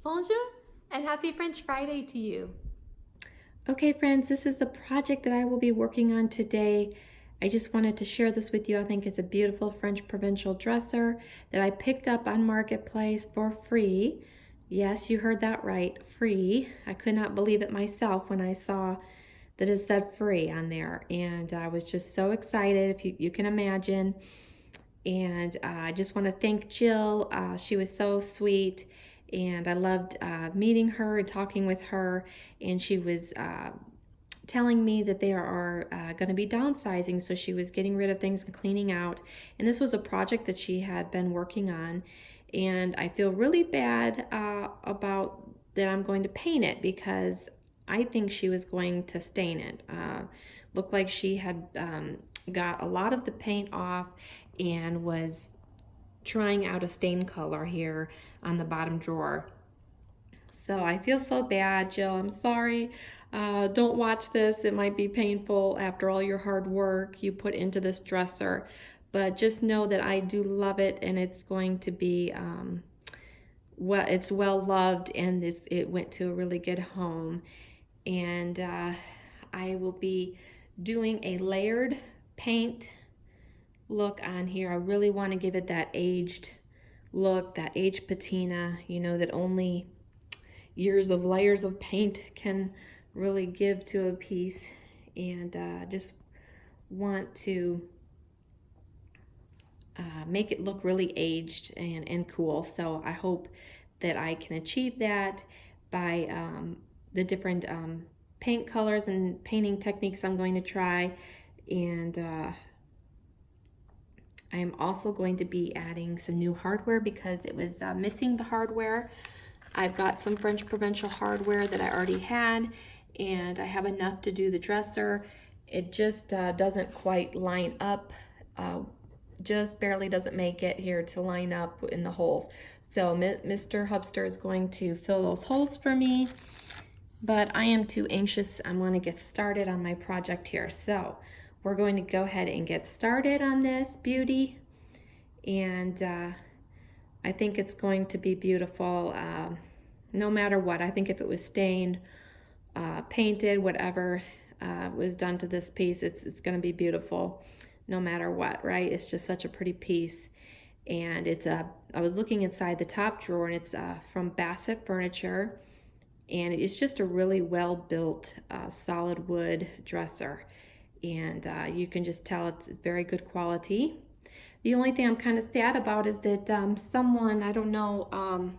Bonjour and happy French Friday to you. Okay, friends, this is the project that I will be working on today. I just wanted to share this with you. I think it's a beautiful French Provincial dresser that I picked up on Marketplace for free. Yes, you heard that right, free. I could not believe it myself when I saw that it said free on there. And I was just so excited, if you can imagine. And I just want to thank Jill. She was so sweet, and I loved meeting her and talking with her. And she was telling me that they are going to be downsizing, so she was getting rid of things and cleaning out. And this was a project that she had been working on, and I feel really bad about that I'm going to paint it because I think she was going to stain it. Looked like she had got a lot of the paint off and was trying out a stain color here on the bottom drawer. So I feel so bad, Jill. I'm sorry. Don't watch this. It might be painful after all your hard work you put into this dresser. But just know that I do love it, and it's going to be it's well loved, and it went to a really good home. And I will be doing a layered paint look on here. I really want to give it that aged look, that aged patina, that only years of layers of paint can really give to a piece. And just want to make it look really aged and cool. So I hope that I can achieve that by the different paint colors and painting techniques I'm going to try. And I am also going to be adding some new hardware because it was missing the hardware. I've got some French Provincial hardware that I already had, and I have enough to do the dresser. It just doesn't quite line up, just barely doesn't make it here to line up in the holes. So Mr. Hubster is going to fill those holes for me, but I am too anxious. I want to get started on my project here. So we're going to go ahead and get started on this beauty, and I think it's going to be beautiful no matter what. I think if it was stained, painted, whatever was done to this piece, it's going to be beautiful no matter what, right? It's just such a pretty piece. And I was looking inside the top drawer, and it's from Bassett Furniture, and it's just a really well built solid wood dresser, and you can just tell it's very good quality. The only thing I'm kind of sad about is that someone, I don't know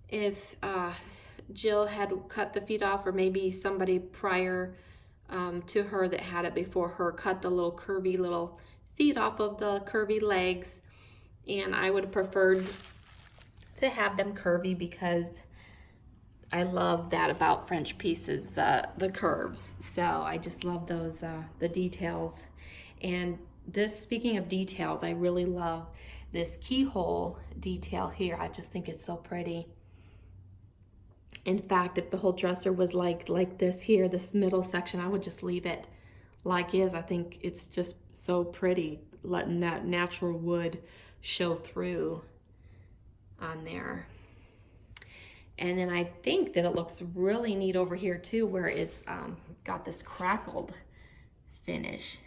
if Jill had cut the feet off, or maybe somebody prior to her that had it before her cut the little curvy little feet off of the curvy legs. And I would have preferred to have them curvy because I love that about French pieces, the curves. So I just love those, the details. And this, speaking of details, I really love this keyhole detail here. I just think it's so pretty. In fact, if the whole dresser was like this here, this middle section, I would just leave it like is. I think it's just so pretty, letting that natural wood show through on there. And then I think that it looks really neat over here too, where it's got this crackled finish.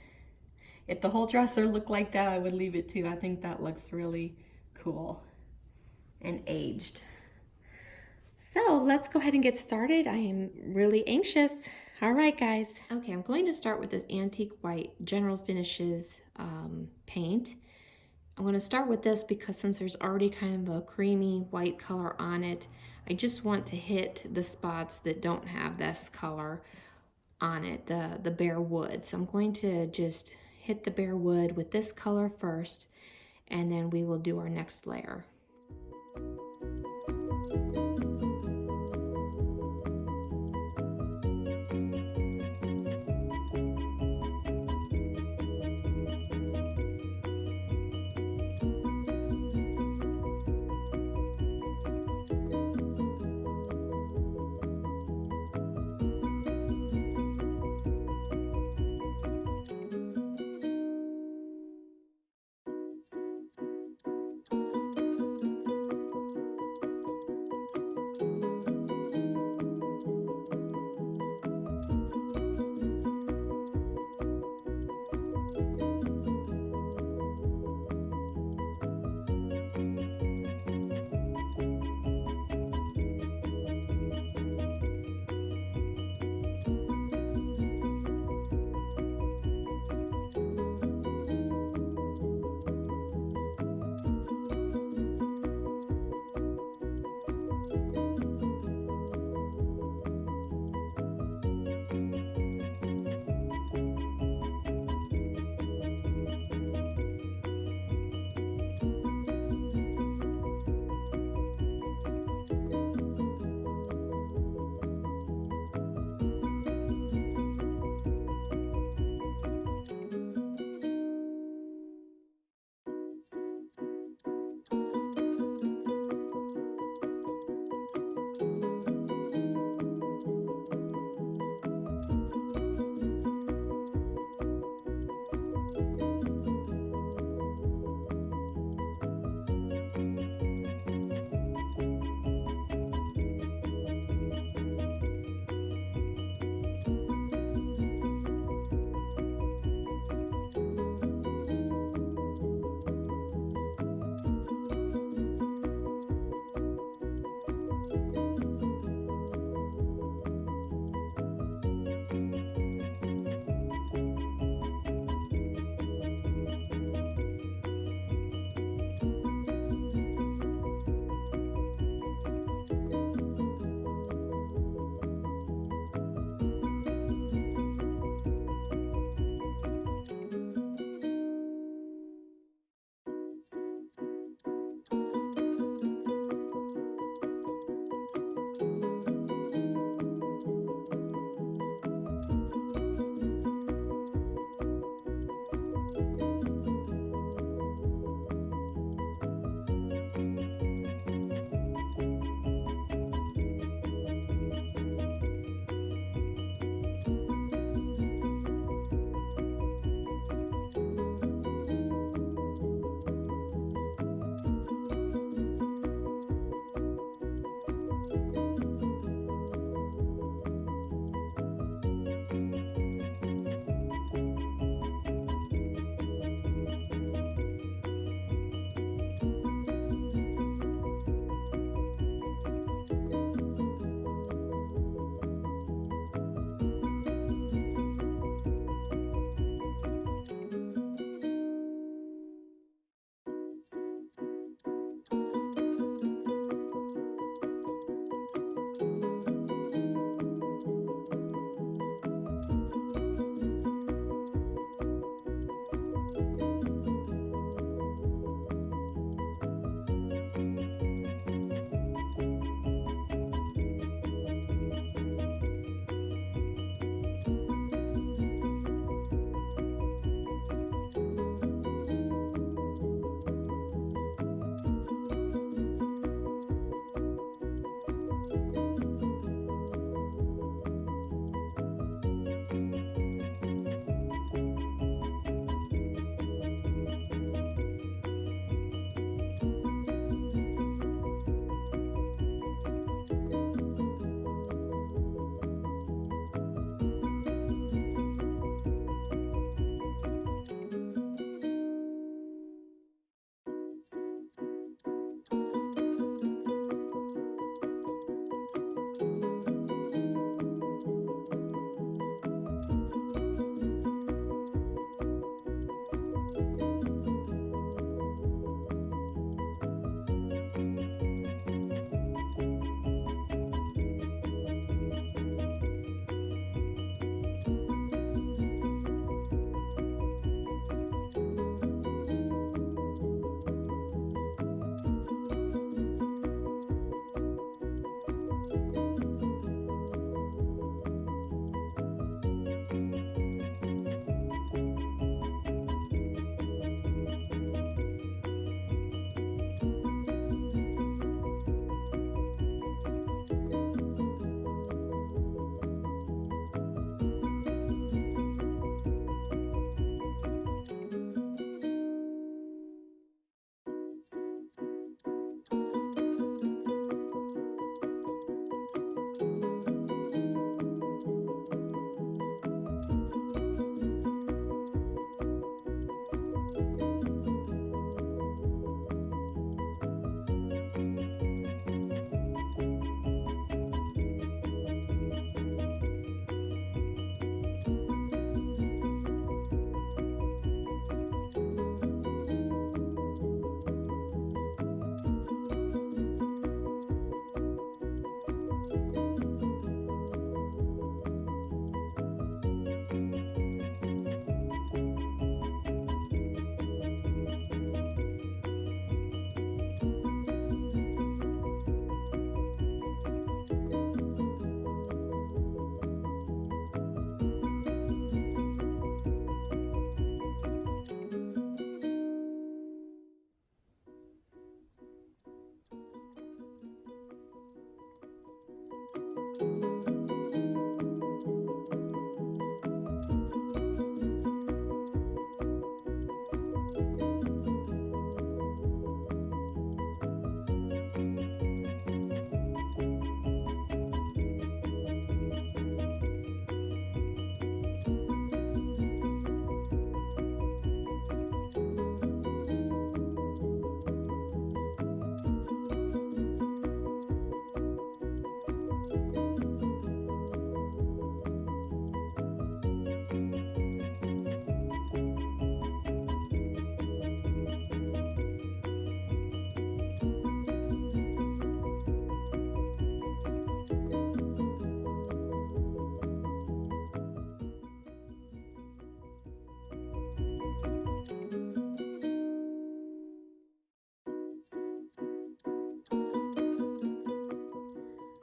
If the whole dresser looked like that, I would leave it too. I think that looks really cool and aged. So let's go ahead and get started. I am really anxious. All right, guys. Okay, I'm going to start with this antique white General Finishes paint. I'm going to start with this because since there's already kind of a creamy white color on it, I just want to hit the spots that don't have this color on it, the bare wood. So I'm going to just hit the bare wood with this color first, and then we will do our next layer.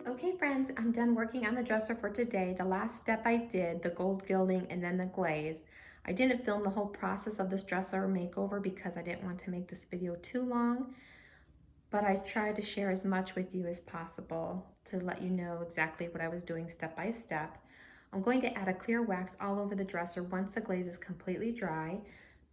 Okay friends, I'm done working on the dresser for today. The last step I did, the gold gilding and then the glaze. I didn't film the whole process of this dresser makeover because I didn't want to make this video too long, but I tried to share as much with you as possible to let you know exactly what I was doing step by step. I'm going to add a clear wax all over the dresser once the glaze is completely dry.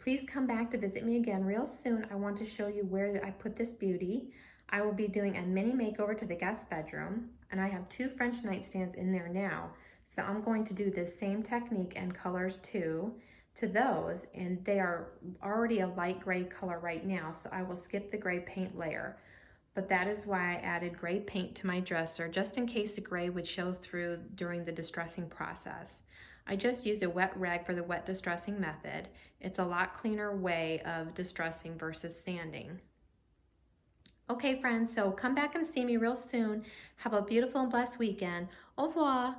Please come back to visit me again real soon. I want to show you where I put this beauty. I will be doing a mini makeover to the guest bedroom, and I have 2 French nightstands in there now. So I'm going to do this same technique and colors too to those, and they are already a light gray color right now, so I will skip the gray paint layer. But that is why I added gray paint to my dresser, just in case the gray would show through during the distressing process. I just used a wet rag for the wet distressing method. It's a lot cleaner way of distressing versus sanding. Okay friends, so come back and see me real soon. Have a beautiful and blessed weekend. Au revoir.